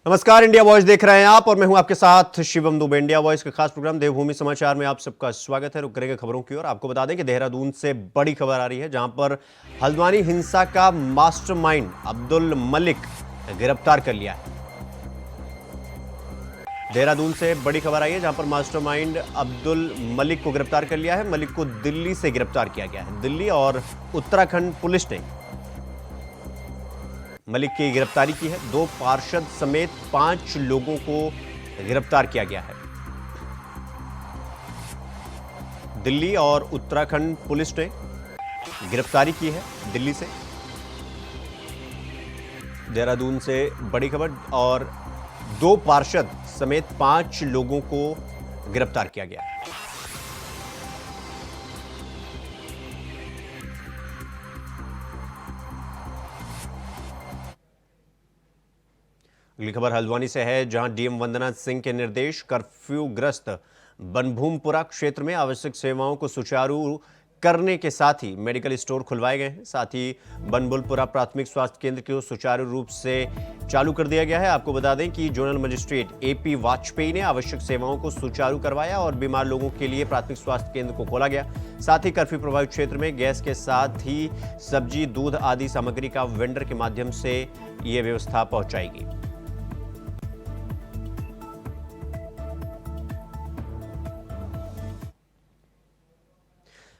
नमस्कार, India voice देख रहे हैं आप और मैं हूं आपके साथ शिवम दुबे। इंडिया वॉइस का खास प्रोग्राम देवभूमि समाचार में आप सबका स्वागत है। रुक करेंगे खबरों की ओर। आपको बता दें कि देहरादून से बड़ी खबर आ रही है, जहां पर हल्द्वानी हिंसा का मास्टरमाइंड अब्दुल मलिक गिरफ्तार कर लिया है। देहरादून से बड़ी खबर आई है, जहां पर मास्टरमाइंड अब्दुल मलिक को गिरफ्तार कर लिया है। मलिक को दिल्ली से गिरफ्तार किया गया है। दिल्ली और उत्तराखंड पुलिस ने मलिक की गिरफ्तारी की है। 2 पार्षद समेत 5 लोगों को गिरफ्तार किया गया है। दिल्ली और उत्तराखंड पुलिस ने गिरफ्तारी की है दिल्ली से। देहरादून से बड़ी खबर, और 2 पार्षद समेत 5 लोगों को गिरफ्तार किया गया है। अगली खबर हल्द्वानी से है, जहां डीएम वंदना सिंह के निर्देश कर्फ्यूग्रस्त बनभूमपुरा क्षेत्र में आवश्यक सेवाओं को सुचारू करने के साथ ही मेडिकल स्टोर खुलवाए गए हैं। साथ ही बनभूमपुरा प्राथमिक स्वास्थ्य केंद्र को सुचारू रूप से चालू कर दिया गया है। आपको बता दें कि जोनल मजिस्ट्रेट एपी वाजपेयी ने आवश्यक सेवाओं को सुचारू करवाया और बीमार लोगों के लिए प्राथमिक स्वास्थ्य केंद्र को खोला गया। साथ ही कर्फ्यू प्रभावित क्षेत्र में गैस के साथ ही सब्जी, दूध आदि सामग्री का वेंडर के माध्यम से यह व्यवस्था पहुंचाएगी।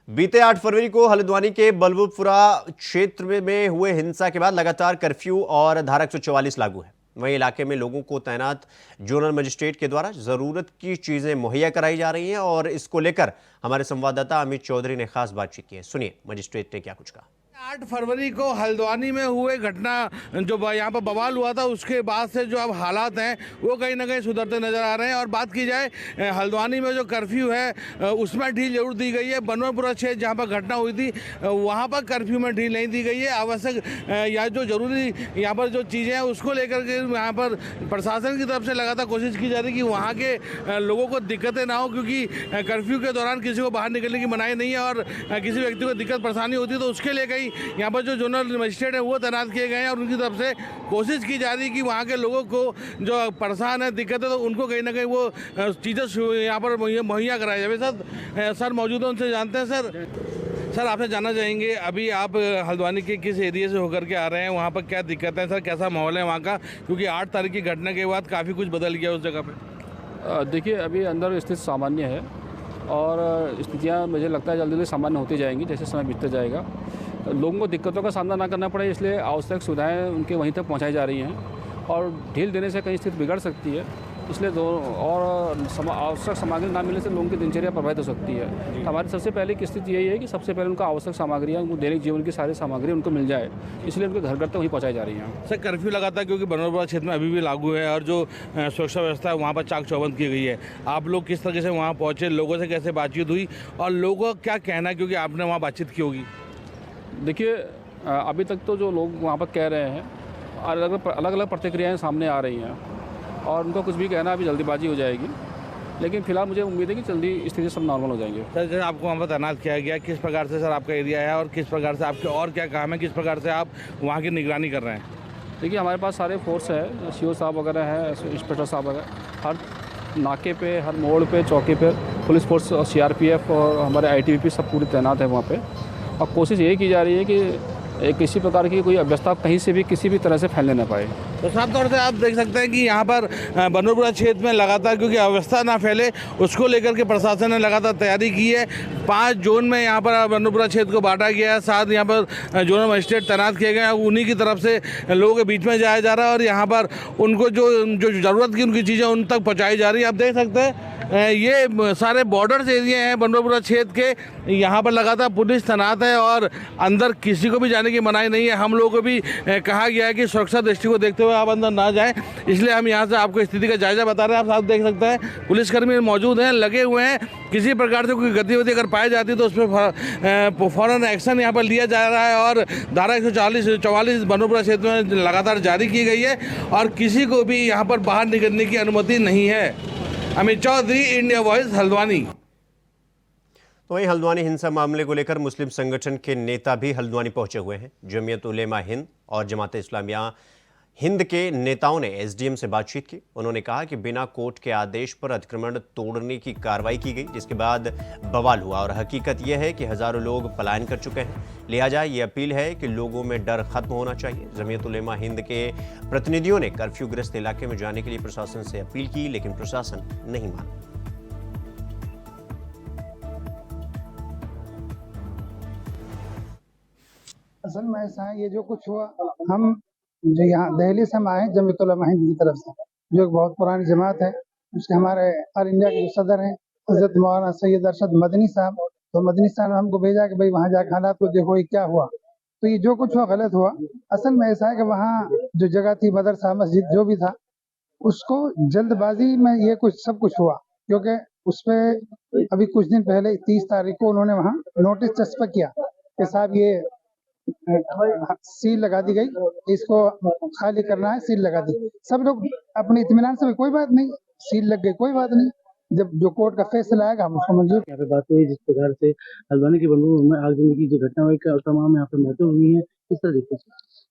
बीते 8 फरवरी को हल्द्वानी के बलबुलपुरा क्षेत्र में हुए हिंसा के बाद लगातार कर्फ्यू और धारा 144 लागू है। वहीं इलाके में लोगों को तैनात जोनल मजिस्ट्रेट के द्वारा जरूरत की चीजें मुहैया कराई जा रही हैं, और इसको लेकर हमारे संवाददाता अमित चौधरी ने खास बातचीत की है। सुनिए मजिस्ट्रेट ने क्या कुछ कहा। 8 फरवरी को हल्द्वानी में हुए घटना जो यहाँ पर बवाल हुआ था, उसके बाद से जो अब हालात हैं वो कहीं ना कहीं सुधरते नजर आ रहे हैं। और बात की जाए हल्द्वानी में जो कर्फ्यू है उसमें ढील जरूर दी गई है। बनभूमपुरा क्षेत्र जहाँ पर घटना हुई थी वहाँ पर कर्फ्यू में ढील नहीं दी गई है। आवश्यक या जो जरूरी यहाँ पर जो चीज़ें हैं उसको लेकर के यहाँ पर प्रशासन की तरफ से लगातार कोशिश की जा रही है कि वहाँ के लोगों को दिक्कतें ना हो, क्योंकि कर्फ्यू के दौरान किसी को बाहर निकलने की मनाही नहीं है और किसी व्यक्ति को दिक्कत परेशानी होती है तो उसके लिए कहीं यहाँ पर जो जोनल मजिस्ट्रेट है वो तैनात किए गए हैं और उनकी तरफ से कोशिश की जा रही है कि वहाँ के लोगों को जो परेशान है, दिक्कत है, तो उनको कहीं ना कहीं वो चीज़ें यहाँ पर मुहैया कराई जाए। सर मौजूद हैं, उनसे जानते हैं। सर आपसे जानना चाहेंगे, अभी आप हल्द्वानी के किस एरिया से होकर के आ रहे हैं, वहाँ पर क्या दिक्कत है सर, कैसा माहौल है वहाँ का, क्योंकि 8 तारीख की घटना के बाद काफ़ी कुछ बदल गया उस जगह पे? देखिए, अभी अंदर स्थिति सामान्य है और स्थितियाँ मुझे लगता है जल्दी जल्दी सामान्य होती जाएंगी जैसे समय बीतता जाएगा। लोगों को दिक्कतों का सामना ना करना पड़े, इसलिए आवश्यक सुविधाएं उनके वहीं तक पहुंचाई जा रही हैं, और ढील देने से कहीं स्थिति बिगड़ सकती है, इसलिए आवश्यक सामग्री ना मिलने से लोगों की दिनचर्या प्रभावित हो सकती है। तो हमारी सबसे पहले की स्थिति यही है कि सबसे पहले उनको आवश्यक सामग्रियाँ, उनको दैनिक जीवन की सारी सामग्री उनको मिल जाए, इसलिए उनके घर घर तक वहीं पहुँचाई जा रही हैं। सर कर्फ्यू लगातार क्योंकि बनभूमपुरा क्षेत्र में अभी भी लागू है और जो सुरक्षा व्यवस्था है वहाँ पर चाक चौबंद की गई है, आप लोग किस तरह से वहाँ पहुँचे, लोगों से कैसे बातचीत हुई और लोगों का क्या कहना है, क्योंकि आपने वहाँ बातचीत की होगी? देखिए, अभी तक तो जो लोग वहाँ पर कह रहे हैं अलग अलग प्रतिक्रियाएं सामने आ रही हैं और उनको कुछ भी कहना अभी जल्दीबाजी हो जाएगी, लेकिन फिलहाल मुझे उम्मीद है कि जल्दी स्थिति सब नॉर्मल हो जाएंगे। सर जैसे आपको वहाँ पर तैनात किया गया, किस प्रकार से सर आपका एरिया है और किस प्रकार से आपके और क्या काम है, किस प्रकार से आप वहाँ की निगरानी कर रहे हैं? देखिए, हमारे पास सारे फोर्स है, सीओ साहब वगैरह है, इंस्पेक्टर साहब वगैरह, हर नाके पे, हर मोड़ पे, चौकी पे पुलिस फोर्स और सीआरपीएफ और हमारे आईटीबीपी सब पूरी तैनात है वहाँ पे। और कोशिश यही की जा रही है कि किसी प्रकार की कोई अव्यवस्था कहीं से भी किसी भी तरह से फैलने न पाए। तो साफ तौर से आप देख सकते हैं कि यहाँ पर बनभूमपुरा क्षेत्र में लगातार क्योंकि अव्यवस्था ना फैले उसको लेकर के प्रशासन ने लगातार तैयारी की है। 5 जोन में यहाँ पर बनभूमपुरा क्षेत्र को बांटा गया है, साथ यहाँ पर जोनल मजिस्ट्रेट तैनात किए गए हैं, उन्हीं की तरफ से लोगों के बीच में जाया जा रहा है और यहाँ पर उनको जो ज़रूरत की उनकी चीज़ें उन तक पहुँचाई जा रही है। आप देख सकते हैं ये सारे बॉर्डर्स एरिया हैं बनभूमपुरा क्षेत्र के, यहाँ पर लगातार पुलिस तैनात है और अंदर किसी को भी जाने की मनाही नहीं है। हम लोगों को भी कहा गया है कि सुरक्षा दृष्टि को देखते हुए आप अंदर ना जाएं, इसलिए हम यहाँ से आपको स्थिति का जायजा बता रहे हैं। आप साथ देख सकते हैं पुलिसकर्मी मौजूद हैं, लगे हुए हैं, किसी प्रकार से कोई गतिविधि अगर पाई जाती है तो उस पर फौरन एक्शन यहाँ पर लिया जा रहा है और धारा 144 बनभूमपुरा क्षेत्र में लगातार जारी की गई है और किसी को भी यहाँ पर बाहर निकलने की अनुमति नहीं है। Amit Chaudhary, India voice, Haldwani. तो वहीं हल्द्वानी हिंसा मामले को लेकर मुस्लिम संगठन के नेता भी हल्द्वानी पहुंचे हुए हैं। जमीयत उलेमा हिंद और जमात इस्लामिया हिंद के नेताओं ने एसडीएम से बातचीत की। उन्होंने कहा कि बिना कोर्ट के आदेश पर अतिक्रमण तोड़ने की कार्रवाई की गई, जिसके बाद बवाल हुआ और हकीकत यह है कि हजारों लोग पलायन कर चुके हैं। लिहाजा ये अपील है कि लोगों में डर खत्म होना चाहिए। जमीयत उलेमा हिंद के प्रतिनिधियों ने कर्फ्यूग्रस्त इलाके में जाने के लिए प्रशासन से अपील की, लेकिन प्रशासन नहीं माना। असल में ऐसा है, ये जो कुछ हुआ, हम जो यहाँ दिल्ली से हम आए जमीयत उलमा हिंद की तरफ से, जो एक बहुत पुरानी जमात है। उसके हमारे ऑल इंडिया के जो सदर हैं हजरत मौलाना सैयद अरशद मदनी साहब, तो मदनी साहब ने हमको भेजा कि भाई वहाँ जाकर हालात को देखो ये क्या हुआ। तो ये जो कुछ हुआ गलत हुआ। असल में ऐसा है कि वहाँ जो जगह थी, मदरसा मस्जिद जो भी था, उसको जल्दबाजी में ये कुछ सब कुछ हुआ, क्योंकि उस पर अभी कुछ दिन पहले 30 तारीख को उन्होंने वहाँ नोटिस चस्पा किया कि साहब ये सील लगा दी गई, इसको खाली करना है, सील लगा दी। सब लोग अपने इत्मीनान से, कोई बात नहीं, सील लग गई, कोई बात नहीं, जब जो कोर्ट का फैसला आएगा हम उसको मंजूर। यहाँ पे बात हुई जिस प्रकार से हल्द्वानी के बनभूमि में आगजनी की जो घटना हुई और तमाम यहाँ पे मौतें हुई हैं, किस तरह देखते हैं?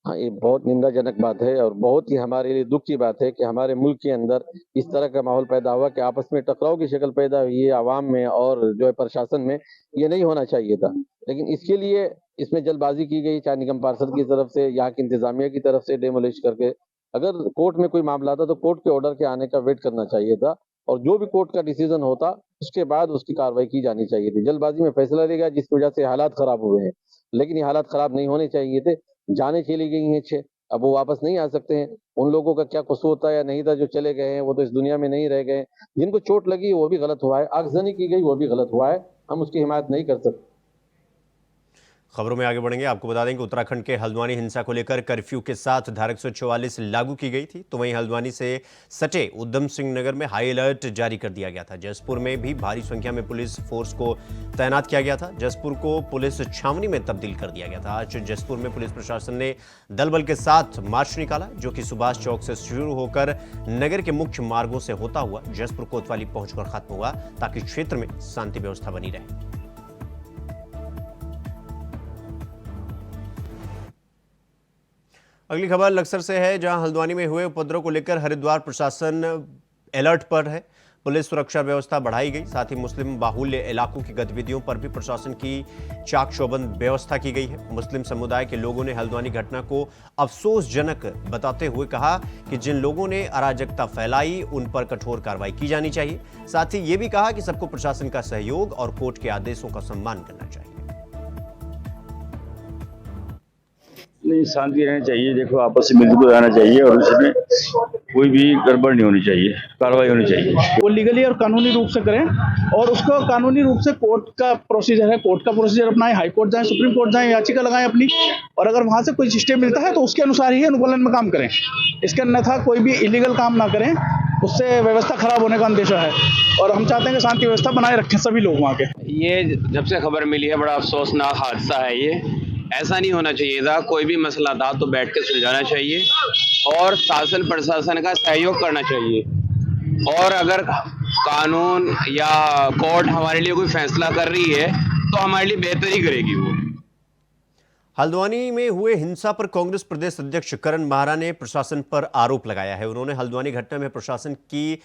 हाँ, ये बहुत निंदाजनक बात है और बहुत ही हमारे लिए दुख की बात है कि हमारे मुल्क के अंदर इस तरह का माहौल पैदा हुआ कि आपस में टकराव की शक्ल पैदा हुई है आवाम में और जो है प्रशासन में। ये नहीं होना चाहिए था, लेकिन इसके लिए इसमें जल्दबाजी की गई, चाहे निगम पार्षद की तरफ से, यहाँ की इंतजामिया की तरफ से डेमोलिश करके। अगर कोर्ट में कोई मामला था तो कोर्ट के ऑर्डर के आने का वेट करना चाहिए था और जो भी कोर्ट का डिसीजन होता उसके बाद उसकी कार्रवाई की जानी चाहिए थी। जल्दबाजी में फैसला लिया गया जिसकी वजह से हालात खराब हुए हैं, लेकिन ये हालात खराब नहीं होने चाहिए थे। जाने चली गई हैं 6, अब वो वापस नहीं आ सकते हैं। उन लोगों का क्या कसूर था या नहीं था जो चले गए हैं, वो तो इस दुनिया में नहीं रह गए। जिनको चोट लगी वो भी गलत हुआ है, आगजनी की गई वो भी गलत हुआ है, हम उसकी हिमायत नहीं कर सकते। खबरों में आगे बढ़ेंगे। आपको बता दें कि उत्तराखंड के हल्द्वानी हिंसा को लेकर कर्फ्यू के साथ धारा 144 लागू की गई थी, तो वहीं हल्द्वानी से सटे उधम सिंह नगर में हाई अलर्ट जारी कर दिया गया था। जसपुर में भी भारी संख्या में पुलिस फोर्स को तैनात किया गया था। जसपुर को पुलिस छावनी में तब्दील कर दिया गया था। आज जसपुर में पुलिस प्रशासन ने दल बल के साथ मार्च निकाला, जो कि सुभाष चौक से शुरू होकर नगर के मुख्य मार्गों से होता हुआ जसपुर कोतवाली पहुंचकर खत्म हुआ, ताकि क्षेत्र में शांति व्यवस्था बनी रहे। अगली खबर लक्सर से है, जहां हल्द्वानी में हुए उपद्रव को लेकर हरिद्वार प्रशासन अलर्ट पर है। पुलिस सुरक्षा व्यवस्था बढ़ाई गई, साथ ही मुस्लिम बाहुल्य इलाकों की गतिविधियों पर भी प्रशासन की चाक चौबंद व्यवस्था की गई है। मुस्लिम समुदाय के लोगों ने हल्द्वानी घटना को अफसोसजनक बताते हुए कहा कि जिन लोगों ने अराजकता फैलाई उन पर कठोर कार्रवाई की जानी चाहिए। साथ ही ये भी कहा कि सबको प्रशासन का सहयोग और कोर्ट के आदेशों का सम्मान करना चाहिए। नहीं, शांति रहनी चाहिए। देखो, आपस में मिलजुल रहना चाहिए और उसमें कोई भी गड़बड़ नहीं होनी चाहिए, कार्रवाई होनी चाहिए। वो लीगली और कानूनी रूप से करें और उसको कानूनी रूप से कोर्ट का प्रोसीजर है, कोर्ट का प्रोसीजर अपनाएं, हाई कोर्ट जाएं, सुप्रीम कोर्ट जाएं, याचिका लगाएं अपनी, और अगर वहां से कोई सिस्टम मिलता है तो उसके अनुसार ही अनुपालन में काम करें। इसके अन्यथा कोई भी इलीगल काम ना करें, उससे व्यवस्था खराब होने का अंदेशा है और हम चाहते हैं कि शांति व्यवस्था बनाए रखें सभी लोग वहाँ के। ये जब से खबर मिली है बड़ा अफसोसनाक हादसा है। ये ऐसा नहीं होना चाहिए था। कोई भी मसला था तो बैठ के सुलझाना चाहिए और शासन प्रशासन का सहयोग करना चाहिए। और अगर कानून या कोर्ट हमारे लिए कोई फैसला कर रही है तो हमारे लिए बेहतर ही करेगी वो। हल्द्वानी में हुए हिंसा पर कांग्रेस प्रदेश अध्यक्ष करण माहरा ने प्रशासन पर आरोप लगाया है। उन्होंने हल्द्वानी घटना में प्रशासन की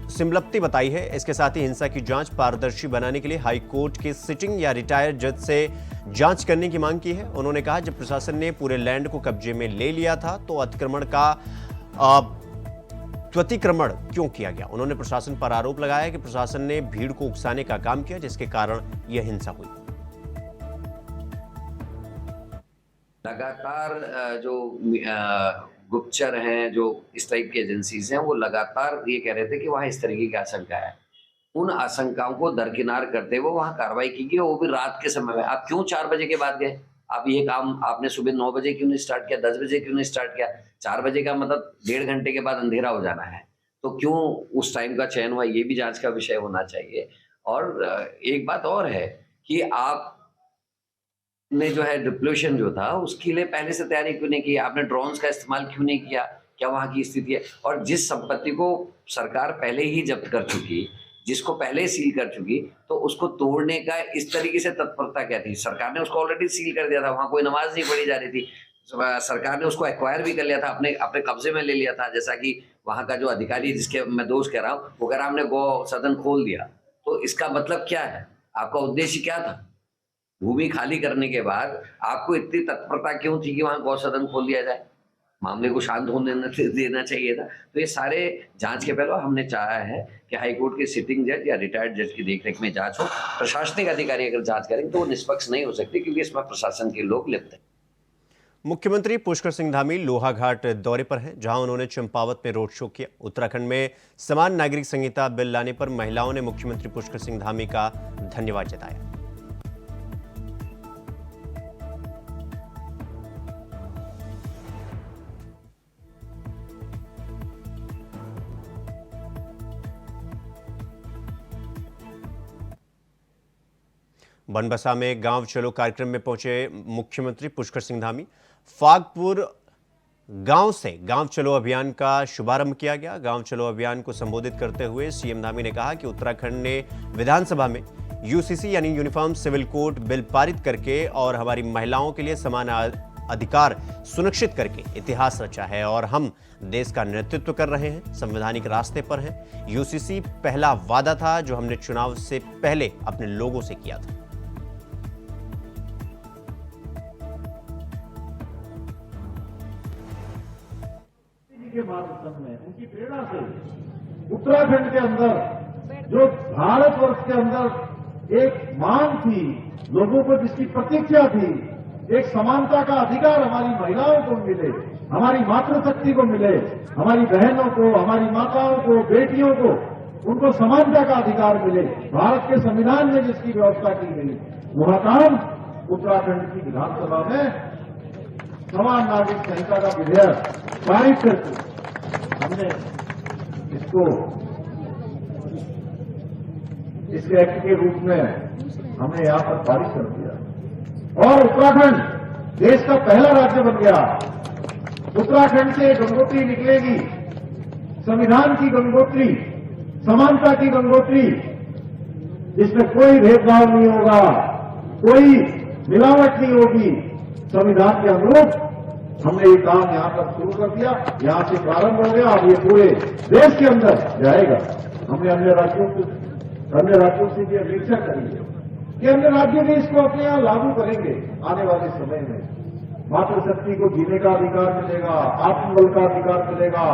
सिमलप्ति बताई है। इसके साथ ही हिंसा की जांच पारदर्शी बनाने के लिए हाई कोर्ट के सिटिंग या रिटायर्ड जज से जांच करने की मांग की है। उन्होंने कहा, जब प्रशासन ने पूरे लैंड को कब्जे में ले लिया था तो अतिक्रमण का त्वरितक्रमण क्यों किया गया। उन्होंने प्रशासन पर आरोप लगाया कि प्रशासन ने भीड़ को उकसाने का काम किया, जिसके कारण यह हिंसा हुई। लगातार जो गुप्तचर हैं, जो इस टाइप की एजेंसीज हैं, वो लगातार ये कह रहे थे कि वहाँ इस तरीके की आशंका है। उन आशंकाओं को दरकिनार करते हुए वहाँ कार्रवाई की गई, वो भी रात के समय में। आप क्यों 4 बजे के बाद गए? आप ये काम आपने सुबह 9 बजे क्यों नहीं स्टार्ट किया? 10 बजे क्यों नहीं स्टार्ट किया? 4 बजे का मतलब 1.5 घंटे के बाद अंधेरा हो जाना है, तो क्यों उस टाइम का चयन हुआ? ये भी जांच का विषय होना चाहिए। और एक बात और है कि आप ने जो है डिप्लोशन जो था उसके लिए पहले से तैयारी क्यों नहीं की? आपने ड्रोन्स का इस्तेमाल क्यों नहीं किया? क्या वहाँ की स्थिति है? और जिस संपत्ति को सरकार पहले ही जब्त कर चुकी, जिसको पहले सील कर चुकी, तो उसको तोड़ने का इस तरीके से तत्परता क्या थी? सरकार ने उसको ऑलरेडी सील कर दिया था, वहाँ कोई नमाज नहीं पढ़ी जा रही थी। सरकार ने उसको एक्वायर भी कर लिया था, अपने अपने कब्जे में ले लिया था। जैसा कि वहां का जो अधिकारी जिसके मैं दोष कह रहा हूँ, वो कह रहा हमने गौ सदन खोल दिया, तो इसका मतलब क्या है? आपका उद्देश्य क्या था? भूमि खाली करने के बाद आपको इतनी तत्परता क्यों थी कि वहां गौ सदन खोल दिया जाए? मामले को शांत होने देना चाहिए था। तो ये सारे जांच के पहलू हमने चाहा है कि हाईकोर्ट के सिटिंग जज या रिटायर्ड जज की देखरेख में जांच हो। प्रशासनिक अधिकारी अगर जांच करेंगे तो वो निष्पक्ष नहीं हो सकती, क्योंकि इसमें प्रशासन के लोग लिप्त हैं। मुख्यमंत्री पुष्कर सिंह धामी लोहाघाट दौरे पर हैं, जहां उन्होंने चंपावत में रोड शो किया। उत्तराखंड में समान नागरिक संहिता बिल लाने पर महिलाओं ने मुख्यमंत्री पुष्कर सिंह धामी का धन्यवाद जताया। बनबसा में गांव चलो कार्यक्रम में पहुंचे मुख्यमंत्री पुष्कर सिंह धामी। फागपुर गांव से गांव चलो अभियान का शुभारंभ किया गया। गांव चलो अभियान को संबोधित करते हुए सीएम धामी ने कहा कि उत्तराखंड ने विधानसभा में यूसीसी यानी यूनिफॉर्म सिविल कोड बिल पारित करके और हमारी महिलाओं के लिए समान अधिकार सुनिश्चित करके इतिहास रचा है और हम देश का नेतृत्व कर रहे हैं, संवैधानिक रास्ते पर हैं। यूसीसी पहला वादा था जो हमने चुनाव से पहले अपने लोगों से किया था। के माध्यम में उनकी प्रेरणा से उत्तराखंड के अंदर जो भारतवर्ष के अंदर एक मांग थी, लोगों को जिसकी प्रतीक्षा थी, एक समानता का अधिकार हमारी महिलाओं को मिले, हमारी मातृशक्ति को मिले, हमारी बहनों को, हमारी माताओं को, बेटियों को, उनको समानता का अधिकार मिले, भारत के संविधान में जिसकी व्यवस्था की गई, वह काम उत्तराखंड की विधानसभा में समान नागरिक संहिता का विधेयक पारित करके हमने इसको इस एक्ट के रूप में हमने यहां पर पारित कर दिया और उत्तराखंड देश का पहला राज्य बन गया। उत्तराखंड से गंगोत्री निकलेगी, संविधान की गंगोत्री, समानता की गंगोत्री, जिसमें कोई भेदभाव नहीं होगा, कोई मिलावट नहीं होगी। संविधान के अनुरूप हमने ये काम यहां पर शुरू कर दिया, यहां से प्रारंभ हो गया, अब ये पूरे देश के अंदर जाएगा। हमने अन्य राज्यों से भी अपेक्षा करी है कि अन्य राज्य भी इसको अपने यहां लागू करेंगे। आने वाले समय में मातृशक्ति को जीने का अधिकार मिलेगा, आत्मबल का अधिकार मिलेगा,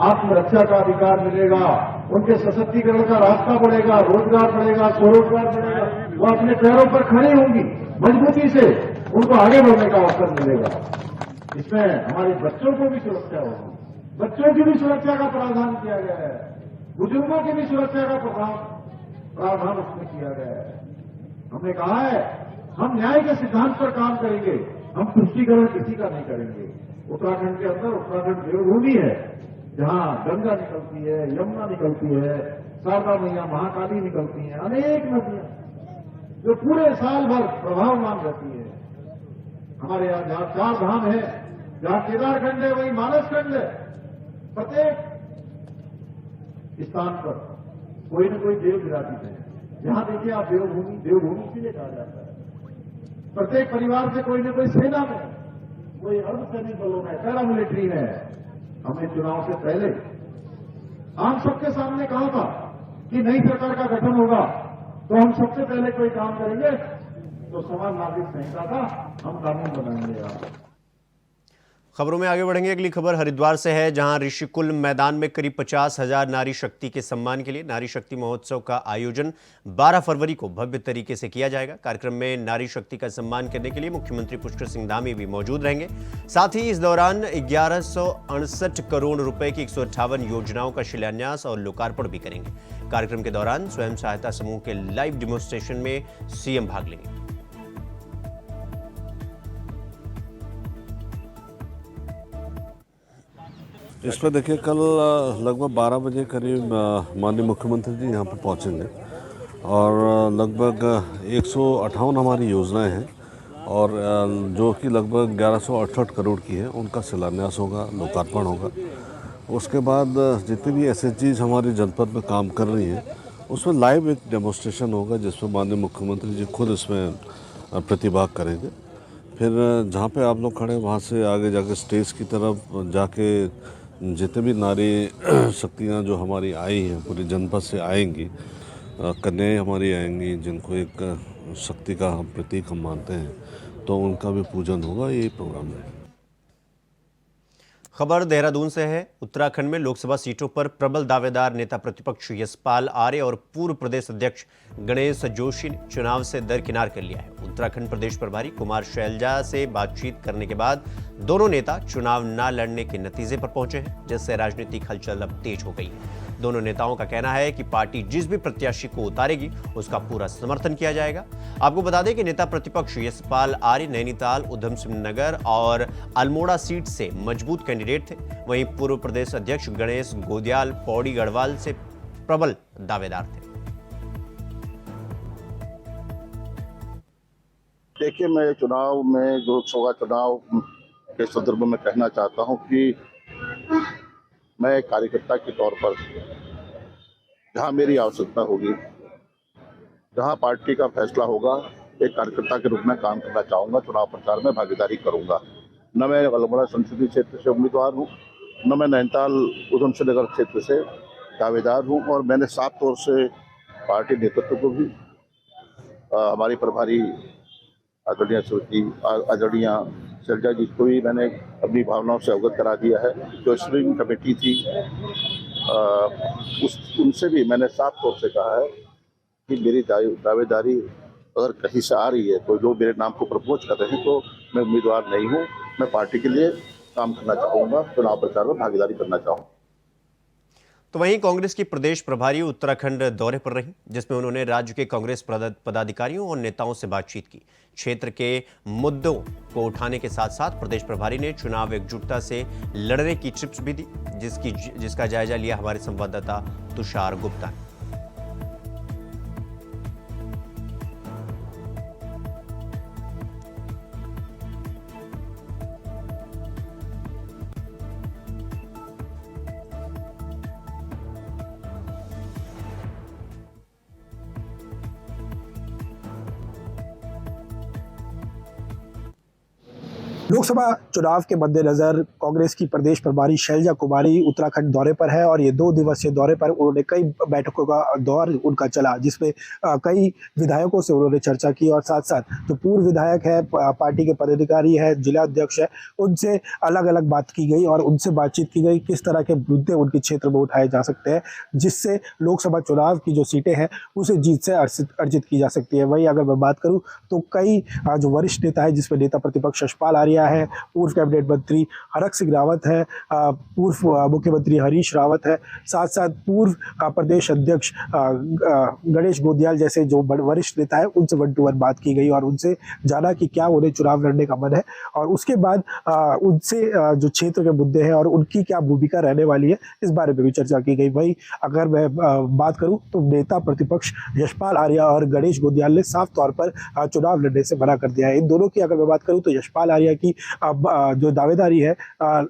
आत्मरक्षा का अधिकार मिलेगा, उनके सशक्तिकरण का रास्ता बढ़ेगा, रोजगार बढ़ेगा, स्वरोजगार बढ़ेगा, वो अपने पैरों पर खड़ी होंगी, मजबूती से उनको आगे बढ़ने का अवसर मिलेगा। इसमें हमारे बच्चों को भी सुरक्षा होगी, बच्चों की भी सुरक्षा का प्रावधान किया गया है, बुजुर्गों की भी सुरक्षा का प्रावधान उसमें किया गया है। हमने कहा है हम न्याय के सिद्धांत पर काम करेंगे, हम तुष्टीकरण किसी का नहीं करेंगे। उत्तराखंड के अंदर उत्तराखंड देवभूमि है, जहां गंगा निकलती है, यमुना निकलती है, शारदा मैया, महाकाली निकलती हैं, अनेक नदियां जो पूरे साल भर प्रभावमान रहती है। हमारे यहाँ जहां 4 धाम है, जहां केदारखंड है, वहीं मानसखंड है। प्रत्येक स्थान पर कोई न कोई देव विराजित है। यहां देखिए आप, देवभूमि इसलिए कहा जाता है। प्रत्येक परिवार से कोई न कोई सेना में, कोई अर्धसैनिक बलों में, पैरामिलिट्री में। हमने चुनाव से पहले आम सबके सामने कहा था कि नई सरकार का गठन होगा तो हम सबसे पहले कोई काम करेंगे तो समान नागरिक संहिता का हम कानून बनाएंगे। खबरों में आगे बढ़ेंगे। अगली खबर हरिद्वार से है, जहां ऋषिकुल मैदान में करीब 50,000 नारी शक्ति के सम्मान के लिए नारी शक्ति महोत्सव का आयोजन 12 फरवरी को भव्य तरीके से किया जाएगा। कार्यक्रम में नारी शक्ति का सम्मान करने के लिए मुख्यमंत्री पुष्कर सिंह धामी भी मौजूद रहेंगे। साथ ही इस दौरान 1168 करोड़ रुपए की 158 योजनाओं का शिलान्यास और लोकार्पण भी करेंगे। कार्यक्रम के दौरान स्वयं सहायता समूह के लाइव डेमोन्स्ट्रेशन में सीएम भाग लेंगे। इस पर देखिए, कल लगभग 12 बजे करीब माननीय मुख्यमंत्री जी यहाँ पर पहुँचेंगे और लगभग 158 हमारी योजनाएं हैं और जो कि लगभग 1168 करोड़ की है, उनका शिलान्यास होगा, लोकार्पण होगा। उसके बाद जितनी भी एसएचजीज हमारी जनपद में काम कर रही हैं, उसमें लाइव एक डेमोन्स्ट्रेशन होगा जिसमें माननीय मुख्यमंत्री जी खुद इसमें प्रतिभाग करेंगे। फिर जहाँ पे आप लोग खड़े वहाँ से आगे जाके स्टेज की तरफ जाके जितने भी नारी शक्तियाँ जो हमारी आई हैं पूरी जनपद से आएंगी, कन्याएं हमारी आएंगी जिनको एक शक्ति का हम प्रतीक हम मानते हैं, तो उनका भी पूजन होगा। यही प्रोग्राम है। खबर देहरादून से है। उत्तराखंड में लोकसभा सीटों पर प्रबल दावेदार नेता प्रतिपक्ष यशपाल आर्य और पूर्व प्रदेश अध्यक्ष गणेश जोशी ने चुनाव से दरकिनार कर लिया है। उत्तराखंड प्रदेश प्रभारी कुमार शैलजा से बातचीत करने के बाद दोनों नेता चुनाव न लड़ने के नतीजे पर पहुंचे हैं, जिससे राजनीतिक हलचल अब तेज हो गई है। दोनों नेताओं का कहना है कि पार्टी जिस भी प्रत्याशी को उतारेगी उसका पूरा समर्थन किया जाएगा। आपको बता दें कि नेता प्रतिपक्ष यशपाल आर्य नैनीताल, उधम सिंह नगर और अल्मोड़ा सीट से मजबूत कैंडिडेट थे। वहीं पूर्व प्रदेश अध्यक्ष गणेश गोदियाल पौड़ी गढ़वाल से प्रबल दावेदार थे। देखिए, मैं चुनाव में लोकसभा चुनाव के संदर्भ में कहना चाहता हूं कि मैं एक कार्यकर्ता के तौर पर जहां मेरी आवश्यकता होगी, जहां पार्टी का फैसला होगा, एक कार्यकर्ता के रूप में काम करना चाहूँगा। चुनाव प्रचार में भागीदारी करूँगा। न मैं अल्मोड़ा संसदीय क्षेत्र से उम्मीदवार हूँ, न मैं नैनीताल उधम सिंह नगर क्षेत्र से दावेदार हूँ, और मैंने साफ तौर से पार्टी नेतृत्व को भी हमारी प्रभारी आदरणीय शैलजा जी को भी मैंने अपनी भावनाओं से अवगत करा दिया है। जो स्ट्रिंग कमेटी थी उनसे भी मैंने साफ तौर से कहा है कि मेरी दावेदारी अगर कहीं से आ रही है तो जो मेरे नाम को प्रपोज कर रहे हैं तो मैं उम्मीदवार नहीं हूँ। मैं पार्टी के लिए काम करना चाहूँगा, चुनाव प्रचार में भागीदारी करना चाहूँगा। तो वहीं कांग्रेस की प्रदेश प्रभारी उत्तराखंड दौरे पर रही, जिसमें उन्होंने राज्य के कांग्रेस पदाधिकारियों और नेताओं से बातचीत की। क्षेत्र के मुद्दों को उठाने के साथ साथ प्रदेश प्रभारी ने चुनाव एकजुटता से लड़ने की टिप्स भी दी, जिसका जायजा लिया हमारे संवाददाता तुषार गुप्ता ने। लोकसभा चुनाव के मद्देनजर कांग्रेस की प्रदेश प्रभारी शैलजा कुमारी उत्तराखंड दौरे पर है और ये 2 दिवसीय दौरे पर उन्होंने कई बैठकों का दौर उनका चला, जिसमें कई विधायकों से उन्होंने चर्चा की और साथ साथ जो पूर्व विधायक है, पार्टी के पदाधिकारी है, जिला अध्यक्ष है, उनसे अलग अलग बात की गई और उनसे बातचीत की गई किस तरह के मुद्दे उनके क्षेत्र में उठाए जा सकते हैं, जिससे लोकसभा चुनाव की जो सीटें हैं उसे जीत से अर्जित की जा सकती है। वहीं अगर मैं बात करूँ तो कई जो वरिष्ठ नेता है, जिसमें नेता प्रतिपक्ष यशपाल आर्य है, पूर्व कैबिनेट मंत्री हरक सिंह रावत है, पूर्व मुख्यमंत्री हरीश रावत है, साथ साथ पूर्व प्रदेश अध्यक्ष गणेश गोदियाल जैसे जो वरिष्ठ नेता है, उनसे 1-to-1 बात की गई और उनसे जाना कि क्या उन्हें चुनाव लड़ने का मन है और उसके बाद उनसे जो क्षेत्र के मुद्दे हैं और उनकी क्या भूमिका रहने वाली है, इस बारे में भी चर्चा की गई। वही अगर मैं बात करूं तो नेता प्रतिपक्ष यशपाल आर्य और गणेश गोदियाल ने साफ तौर पर चुनाव लड़ने से मना कर दिया है। इन दोनों की अगर मैं बात करूं तो यशपाल आर्य की जो दावेदारी है,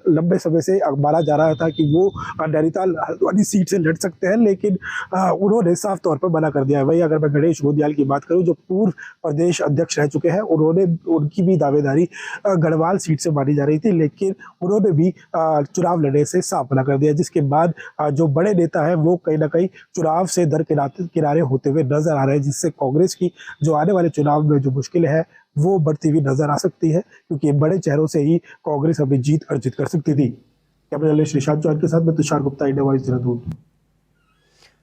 लंबे समय से माना जा रहा था कि वो नैनीताल हल्द्वानी सीट से लड़ सकते हैं, लेकिन उन्होंने साफ तौर पर मना कर दिया है। वही अगर मैं गणेश गोदियाल की बात करूं जो पूर्व प्रदेश अध्यक्ष रह चुके हैं, उनकी भी दावेदारी गढ़वाल सीट से मानी जा रही थी, लेकिन उन्होंने भी चुनाव लड़ने से साफ मना कर दिया, जिसके बाद जो बड़े नेता है वो कहीं ना कहीं चुनाव से दरकिनारे होते हुए नजर आ रहे हैं, जिससे कांग्रेस की जो आने वाले चुनाव में जो मुश्किलें हैं वो बढ़ती हुई नजर आ सकती है, क्योंकि बड़े चेहरों से ही कांग्रेस अपनी जीत अर्जित कर सकती थी। कैमरा जर्नलिस्ट निशांत चौहान के साथ मैं तुषार गुप्ता, इंडिया वॉइस देहरादून।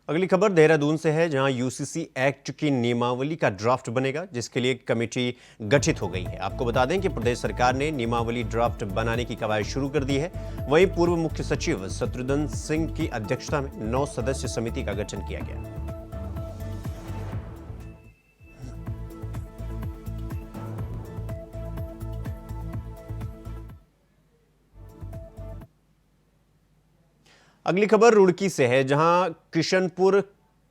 अगली खबर देहरादून से है, जहां यूसीसी एक्ट की नियमावली का ड्राफ्ट बनेगा, जिसके लिए कमेटी गठित हो गई है। आपको बता दें कि प्रदेश सरकार ने नियमावली ड्राफ्ट बनाने की कवायद शुरू कर दी है। वहीं पूर्व मुख्य सचिव शत्रुघ्न सिंह की अध्यक्षता में 9 सदस्य समिति का गठन किया गया। अगली खबर रुड़की से है, जहां किशनपुर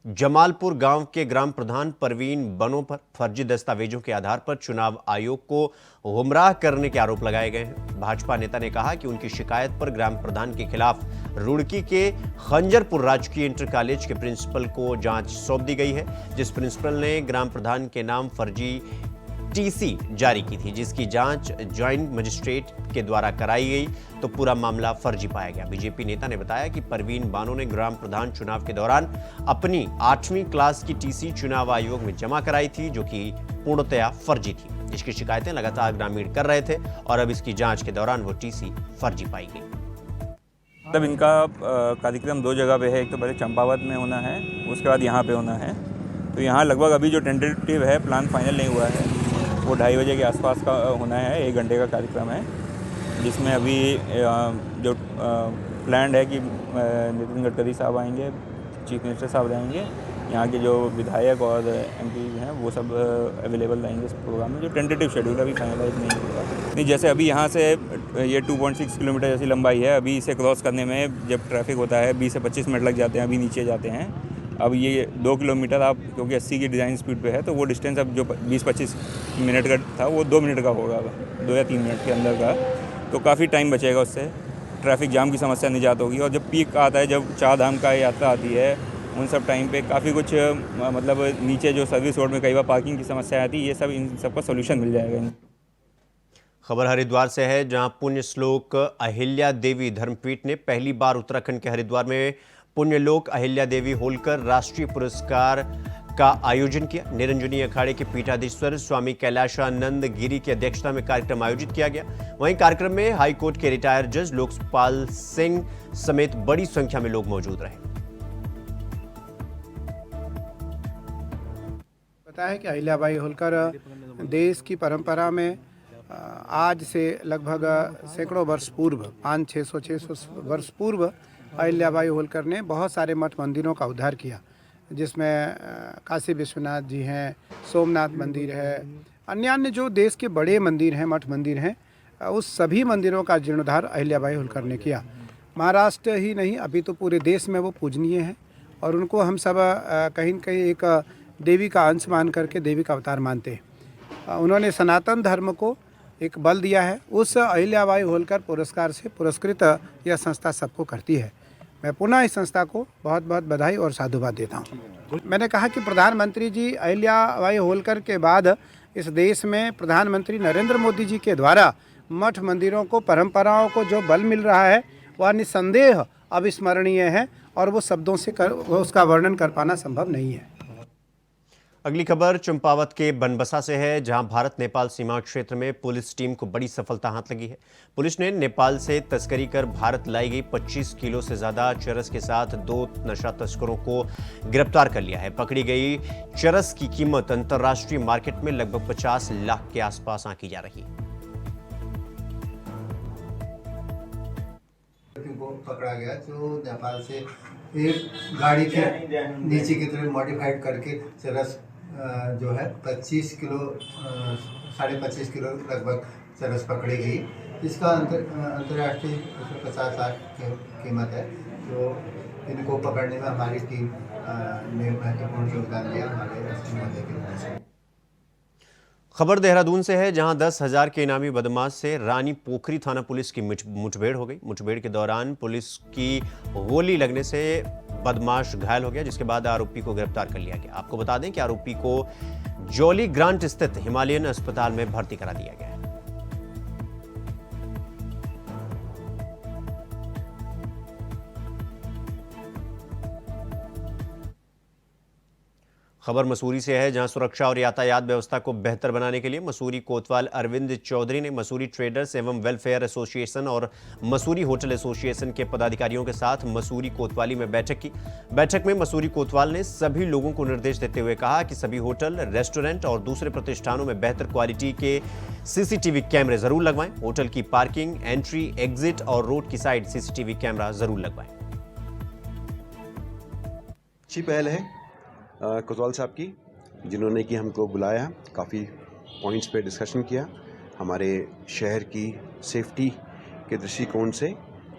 जमालपुर गांव के ग्राम प्रधान परवीन बनों पर फर्जी दस्तावेजों के आधार पर चुनाव आयोग को गुमराह करने के आरोप लगाए गए हैं। भाजपा नेता ने कहा कि उनकी शिकायत पर ग्राम प्रधान के खिलाफ रुड़की के खंजरपुर राजकीय इंटर कॉलेज के प्रिंसिपल को जांच सौंप दी गई है, जिस प्रिंसिपल ने ग्राम प्रधान के नाम फर्जी टीसी जारी की थी, जिसकी जांच ज्वाइंट मजिस्ट्रेट के द्वारा कराई गई तो पूरा मामला फर्जी पाया गया। बीजेपी नेता ने बताया कि परवीन बानो ने ग्राम प्रधान चुनाव के दौरान अपनी 8वीं क्लास की टीसी चुनाव आयोग में जमा कराई थी, जो कि पूर्णतया फर्जी थी। इसकी शिकायतें लगातार ग्रामीण कर रहे थे और अब इसकी जांच के दौरान वो टीसी फर्जी पाई गई। तब इनका कार्यक्रम 2 जगह पे है, एक तो पहले चंपावत में होना है, उसके बाद यहाँ पे होना है। तो यहाँ लगभग अभी जो टेंटेटिव है, प्लान फाइनल नहीं हुआ है, वो 2:30 बजे के आसपास का होना है। 1 घंटे का कार्यक्रम है, जिसमें अभी जो प्लान है कि नितिन गडकरी साहब आएंगे, चीफ मिनिस्टर साहब रहेंगे, यहाँ के जो विधायक और एमपी हैं वो सब अवेलेबल रहेंगे इस प्रोग्राम में। जो टेंटेटिव शेड्यूल अभी फाइनलाइज नहीं हुआ। नहीं, जैसे अभी यहाँ से ये 2.6 किलोमीटर जैसी लंबाई है, अभी इसे क्रॉस करने में जब ट्रैफिक होता है 20 से 25 मिनट लग जाते हैं, अभी नीचे जाते हैं। अब ये 2 किलोमीटर आप, क्योंकि 80 की डिज़ाइन स्पीड पे है, तो वो डिस्टेंस अब जो 20-25 मिनट का था वो 2 मिनट का होगा, 2 या 3 मिनट के अंदर का। तो काफ़ी टाइम बचेगा उससे, ट्रैफिक जाम की समस्या निजात होगी। और जब पीक आता है, जब 4 धाम का यात्रा आती है, उन सब टाइम पे काफ़ी कुछ मतलब नीचे जो सर्विस रोड में कई बार पार्किंग की समस्या आती है, ये सब इन सबका सोल्यूशन मिल जाएगा। खबर हरिद्वार से है, जहां पुण्य श्लोक अहिल्या देवी धर्मपीठ ने पहली बार उत्तराखंड के हरिद्वार में पुण्यलोक अहिल्या देवी होलकर राष्ट्रीय पुरस्कार का आयोजन किया। निरंजनी अखाड़े के पीठाधीश्वर स्वामी कैलाशानंद गिरी की अध्यक्षता में कार्यक्रम आयोजित किया गया। वहीं कार्यक्रम में हाईकोर्ट के रिटायर्ड जज लोकपाल सिंह समेत बड़ी संख्या में लोग मौजूद रहे। पता है कि अहिल्याबाई होलकर देश की परंपरा में आज से लगभग सैकड़ों वर्ष पूर्व, 500-600 वर्ष पूर्व अहिल्याबाई होलकर ने बहुत सारे मठ मंदिरों का उद्धार किया, जिसमें काशी विश्वनाथ जी हैं, सोमनाथ मंदिर है, अन्य जो देश के बड़े मंदिर हैं, मठ मंदिर हैं, उस सभी मंदिरों का जीर्णोद्धार अहिल्याबाई होलकर ने किया। महाराष्ट्र ही नहीं, अभी तो पूरे देश में वो पूजनीय हैं और उनको हम सब कहीं न कहीं एक देवी का अंश मान करके देवी का अवतार मानते हैं। उन्होंने सनातन धर्म को एक बल दिया है। उस अहिल्याबाई होलकर पुरस्कार से पुरस्कृत यह संस्था सबको करती है। मैं पुनः इस संस्था को बहुत बहुत बधाई और साधुवाद देता हूँ। मैंने कहा कि प्रधानमंत्री जी अहिल्याबाई होलकर के बाद इस देश में प्रधानमंत्री नरेंद्र मोदी जी के द्वारा मठ मंदिरों को, परंपराओं को जो बल मिल रहा है वह निसंदेह अविस्मरणीय है और वो शब्दों से उसका वर्णन कर पाना संभव नहीं है। अगली खबर चंपावत के बनबसा से है, जहां भारत नेपाल सीमा क्षेत्र में पुलिस टीम को बड़ी सफलता हाथ लगी है। पुलिस ने नेपाल से तस्करी कर भारत लाई गई 25 किलो से ज्यादा चरस के साथ 2 नशा तस्करों को गिरफ्तार कर लिया है। पकड़ी गई चरस की कीमत अंतर्राष्ट्रीय मार्केट में लगभग 50 लाख के आसपास आंकी जा रही है। को पकड़ा गया जो नेपाल से एक गाड़ी के नीचे की तरफ मॉडिफाइड करके चरस जो है 25 किलो 25.5 किलो लगभग चरस पकड़ी गई। इसका अंतर्राष्ट्रीय 50 लाख की कीमत है। तो इनको पकड़ने में हमारी टीम ने महत्वपूर्ण योगदान दिया हमारे एसपी महोदय की वजह से। खबर देहरादून से है, जहां 10,000 के इनामी बदमाश से रानी पोखरी थाना पुलिस की मुठभेड़ हो गई। मुठभेड़ के दौरान पुलिस की गोली लगने से बदमाश घायल हो गया, जिसके बाद आरोपी को गिरफ्तार कर लिया गया। आपको बता दें कि आरोपी को जॉली ग्रांट स्थित हिमालयन अस्पताल में भर्ती करा दिया गया है। खबर मसूरी से है, जहां सुरक्षा और यातायात व्यवस्था को बेहतर बनाने के लिए मसूरी कोतवाल अरविंद चौधरी ने मसूरी ट्रेडर्स एवं वेलफेयर एसोसिएशन और मसूरी होटल एसोसिएशन के पदाधिकारियों के साथ मसूरी कोतवाली में बैठक की। बैठक में मसूरी कोतवाल ने सभी लोगों को निर्देश देते हुए कहा कि सभी होटल, रेस्टोरेंट और दूसरे प्रतिष्ठानों में बेहतर क्वालिटी के सीसीटीवी कैमरे जरूर लगवाएं। होटल की पार्किंग, एंट्री, एग्जिट और रोड की साइड सीसीटीवी कैमरा जरूर लगवाएं। अच्छी पहल है कोतवाल साहब की, जिन्होंने कि हमको बुलाया, काफ़ी पॉइंट्स पे डिस्कशन किया। हमारे शहर की सेफ्टी के दृष्टिकोण से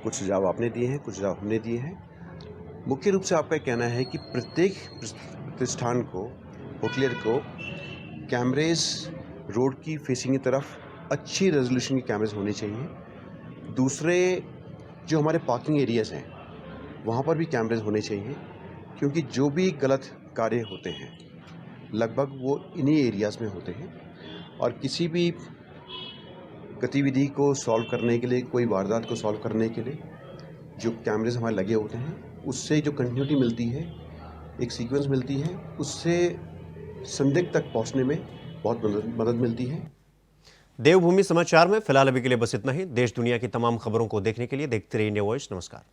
कुछ सुझाव आपने दिए हैं, कुछ सुझाव हमने दिए हैं। मुख्य रूप से आपका कहना है कि प्रत्येक प्रतिष्ठान को, होटलियर को कैमरेज रोड की फेसिंग की तरफ अच्छी रेजोल्यूशन के कैमरेज होने चाहिए। दूसरे जो हमारे पार्किंग एरियाज़ हैं वहाँ पर भी कैमरेज होने चाहिए, क्योंकि जो भी गलत कार्य होते हैं लगभग वो इन्हीं एरियाज़ में होते हैं। और किसी भी गतिविधि को सॉल्व करने के लिए, कोई वारदात को सॉल्व करने के लिए जो कैमरेज हमारे लगे होते हैं, उससे जो कंटिन्यूटी मिलती है, एक सीक्वेंस मिलती है, उससे संदिग्ध तक पहुंचने में बहुत मदद मिलती है। देवभूमि समाचार में फिलहाल अभी के लिए बस इतना ही। देश दुनिया की तमाम खबरों को देखने के लिए देखते रहिए इंडिया वॉइस। नमस्कार।